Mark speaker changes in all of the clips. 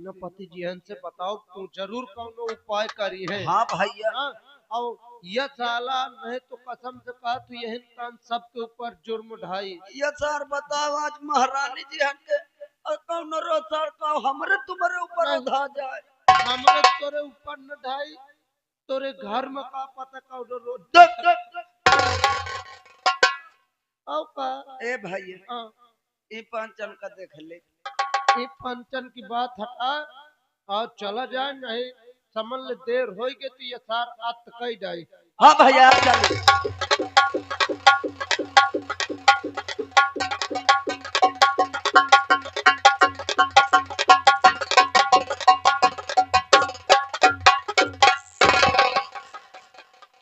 Speaker 1: सेनापति जी से बताओ तू जरूर कौनो उपाय करी है।
Speaker 2: हाँ भैया।
Speaker 1: हाँ, और यह साला नहीं तो कसम से कहा तू यही काम सबके ऊपर जुर्म ढाई।
Speaker 2: ये सर बताओ आज महारानी जी हटे और कौन रो सर का हमरे तुम्हारे ऊपर उधा जाए।
Speaker 1: हमरे तोरे ऊपर न ढाई, तोरे घर में का पता कौनो रो का।
Speaker 2: ए भैया
Speaker 1: हाँ,
Speaker 2: ये पंचन का देख ले।
Speaker 1: ये पंचन की बात हटा और चला जाए, नहीं समझ ले देर होगी तो ये सार आत कई जाए।
Speaker 2: हाँ भैया चल।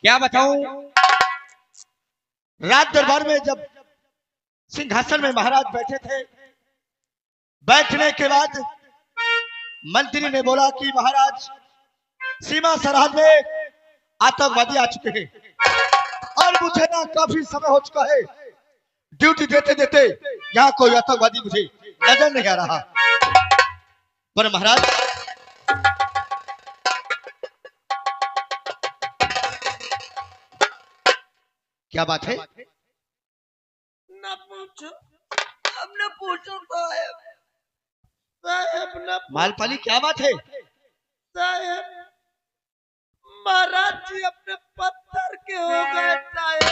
Speaker 3: क्या बताऊं, रात दरबार में जब सिंहासन में महाराज बैठे थे, बैठने के बाद मंत्री ने बोला कि महाराज सीमा सरहद में आतंकवादी आ चुके हैं और मुझे ना काफी समय हो चुका है, ड्यूटी देते देते यहाँ कोई आतंकवादी मुझे नजर नहीं आ रहा। पर महाराज क्या बात है?
Speaker 2: न पूछो, अब न पूछो साहब।
Speaker 1: साहब न
Speaker 3: मालपाली क्या बात है?
Speaker 1: साहब महाराज जी अपने पत्थर के हो गए। साहब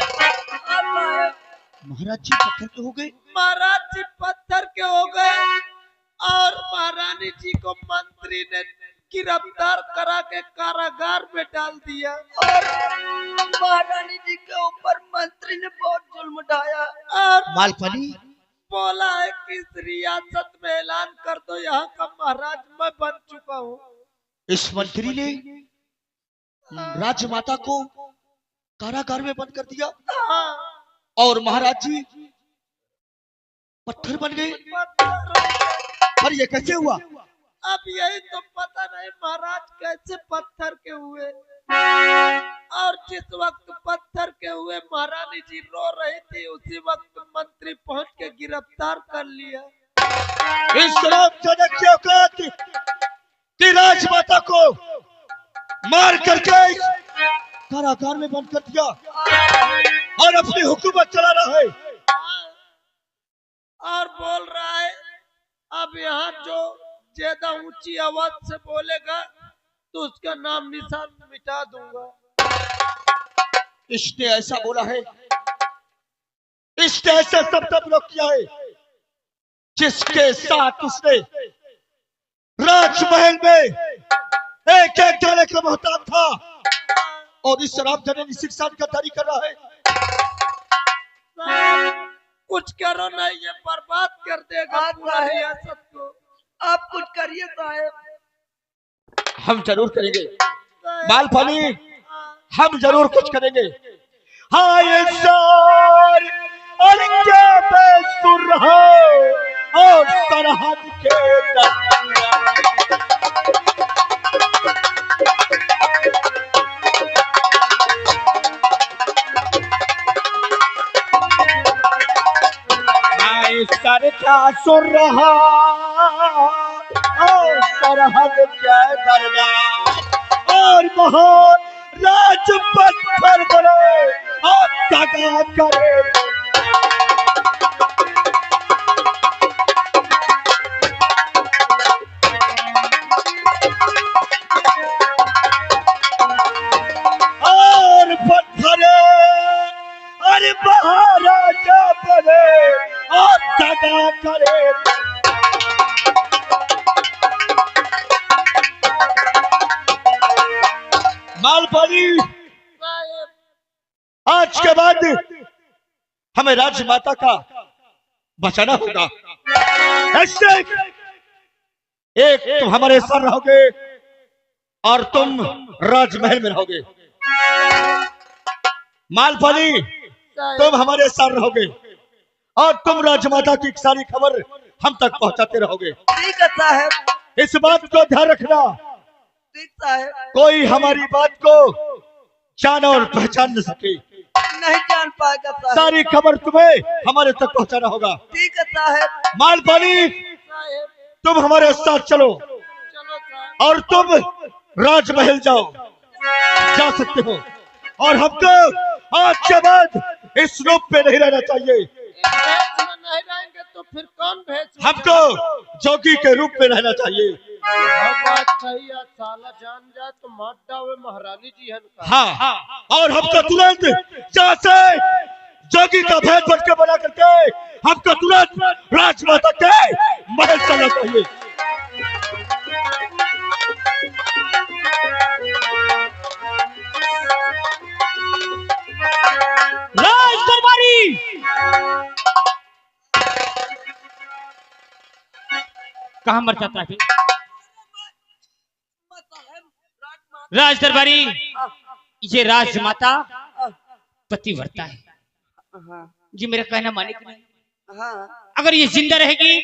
Speaker 3: महाराज जी पत्थर के हो गए?
Speaker 1: महाराज जी पत्थर के हो गए और महारानी जी को मंत्री ने गिरफ्तार करा के कारागार में डाल दिया।
Speaker 2: और महारानी जी के ऊपर मंत्री ने बहुत जुल्म ढाया
Speaker 1: और
Speaker 3: मालपाली
Speaker 1: बोला है कि इस रियासत में ऐलान कर दो यहाँ का महाराज मैं बन चुका हूँ।
Speaker 3: इस मंत्री ने राजमाता को कारागार में बंद कर दिया
Speaker 1: हाँ,
Speaker 3: और महाराज जी पत्थर बन गए। पर ये कैसे हुआ?
Speaker 1: अब यही तो पता नहीं महाराज कैसे पत्थर के हुए। और जिस वक्त पत्थर के हुए महारानी जी रो रही थी, उसी वक्त मंत्री पहुंच के गिरफ्तार कर लिया।
Speaker 3: इस शराबजनक की औकात कि राजमाता को मार करके कारागार में बंद कर दिया और अपनी हुकूमत चला रहा है।
Speaker 1: और बोल रहा है अब यहाँ जो ज्यादा ऊंची आवाज से बोलेगा तो उसका नाम निशान मिटा दूंगा।
Speaker 3: इसने ऐसा बोला है, इसने ऐसा सब लोग किया है जिसके साथ उसने राजमहल में एक एक डाले का मोहताज था और इस शराबजने ने शिक्षा गद्दारी कर रहा है।
Speaker 1: कुछ करो नहीं, ये बर्बाद कर देगा पूरा रियासत को।
Speaker 2: आप कुछ करिए साहब।
Speaker 3: हम जरूर करेंगे मालपाली, हम जरूर कुछ करेंगे। हाँ ये सार और क्या बेसुर हो और सरहद के सर क्या सुन रहा और सरहद क्या दरबार और महाराज पत्थर बने और दगा करे। और पत्थर और महाराजा बने और दगा करे। मालपाली आज के बाद हमें राजमाता का बचाना होगा। एक तुम हमारे सर रहोगे और तुम राजमहल में रहोगे। मालपाली तुम हमारे सर रहोगे और तुम राजमाता की सारी खबर हम तक पहुंचाते रहोगे।
Speaker 2: ठीक है साहब।
Speaker 3: इस बात को ध्यान रखना,
Speaker 2: ठीक साहब।
Speaker 3: कोई हमारी बात को जान और पहचान न सके।
Speaker 2: नहीं जान पाएगा साहब।
Speaker 3: सारी खबर तुम्हें हमारे तक पहुंचाना होगा।
Speaker 2: ठीक है साहब।
Speaker 3: मालपाली तुम हमारे साथ चलो। और तुम राजमहल जाओ, जा सकते हो। और हमको आज के बाद इस रूप पे नहीं रहना चाहिए।
Speaker 1: भेष में नहीं रहेंगे तो फिर कौन भेष में
Speaker 3: हमको जोगी के रूप में रहना चाहिए।
Speaker 1: हाँ, बात सही है। साला जान जाए तो मार डावे महारानी जी हन का।
Speaker 3: हाँ, और हमको तुरंत यहाँ से जोगी का भेष बन के बना करके हमको तुरंत राजमाता के महल चलना चाहिए।
Speaker 4: राजदरबारी कहाँ मर जाता है राजदरबारी? ये राजमाता पतिव्रता है जी, मेरा कहना माने कि नहीं?
Speaker 2: हाँ
Speaker 4: अगर ये जिंदा रहेगी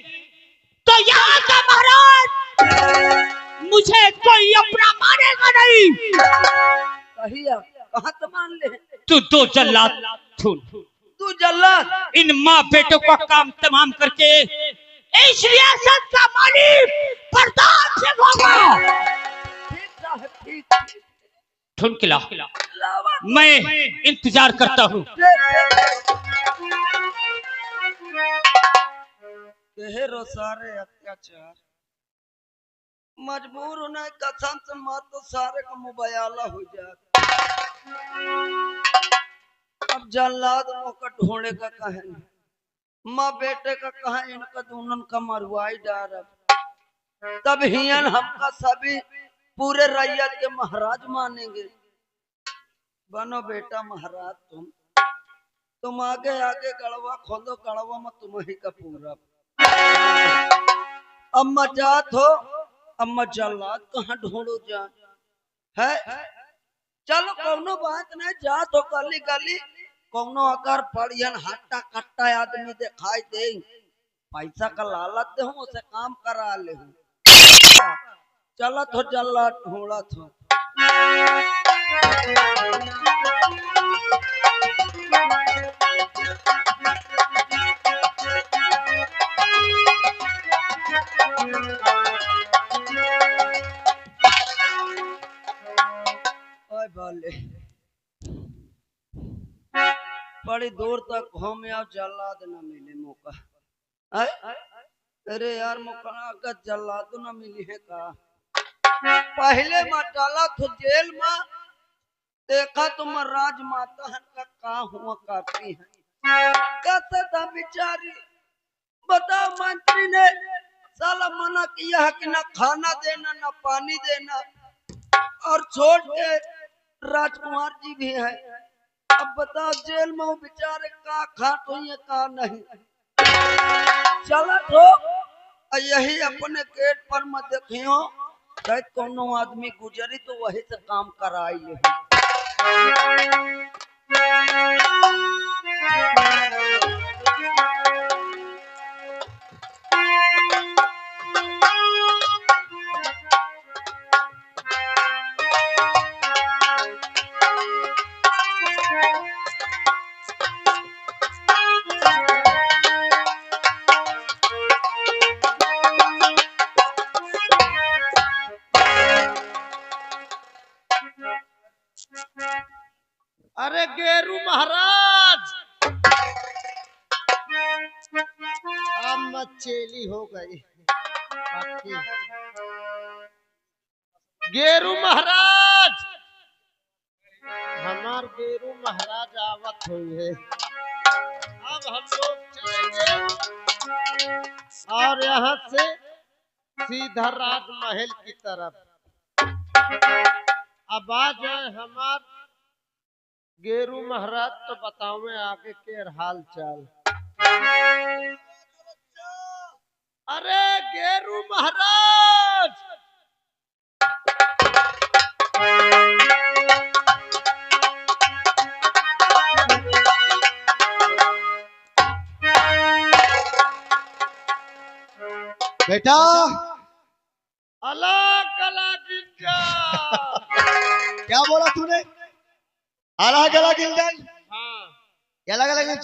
Speaker 4: तो यहाँ का महाराज मुझे कोई अपना मानेगा नहीं।
Speaker 2: कहिया कहाँ तो मान ले।
Speaker 4: तू दो जल्लाद चुन,
Speaker 2: तू जल्लाद
Speaker 4: इन माँ बेटों का काम तमाम करके इस रियासत का मालिक प्रताप सिंह होगा।
Speaker 2: ठीक साहब ठीक।
Speaker 4: ढूंढ के ला,
Speaker 2: लावा
Speaker 4: मैं इंतजार करता हूँ।
Speaker 2: कहे रो सारे अत्याचार मजबूर होना कसम से मत तो सारे का मुबयाला हो जाता। अब जल्लाद का ढोने का कहे माँ बेटे का कहे इनका दोनों का मरवाई डार। तब हियन हमका सभी पूरे रैयत के महाराज मानेंगे। बनो बेटा महाराज तुम आगे आगे गड़वा खोलो, गड़वा में तुम ही का पूरा। अम्मा जात हो, अम्मा जल्लाद कहाँ ढूंढो जा है। चलो कौनो बात नहीं, जात हो गली गली कौनो अगर पड़ियन हट्टा कट्टा आदमी दिखाई दे, पैसा का लालच दे हूँ उसे काम करा ले हूँ। चलत हो जल्लाद ढूंढत हो। बड़ी दूर तक घूमे और जल्लाद न मिले मौका। अरे यार मौका का जल्लाद न मिली है का। पहले मैं डाला तो जेल में देखा तुम राजमाता है का हुआ करती है। कहता था बेचारी बताओ मंत्री ने साला मना किया है कि ना खाना देना ना पानी देना, और छोड़ के राजकुमार जी भी है। अब बताओ जेल में बेचारे का खा तो ये का नहीं। चला तो यही अपने गेट पर मत देखियो, शायद कोनो आदमी गुजरी तो वही से काम कराई ले।
Speaker 1: अरे गेरू महाराज अब मचेली हो गई। गेरू महाराज हमार गेरू महाराज आवत हुई है। अब हम लोग चलेंगे और यहाँ से सीधा राजमहल की तरफ। अब आ जाए हमार गेरू महाराज तो बताओ मैं आगे के हाल चाल। अरे गेरू महाराज
Speaker 3: बेटा
Speaker 1: अलग अलग इंजन।
Speaker 3: क्या बोला तूने? अलग अलग इंजन?
Speaker 1: हाँ
Speaker 3: अलग अलग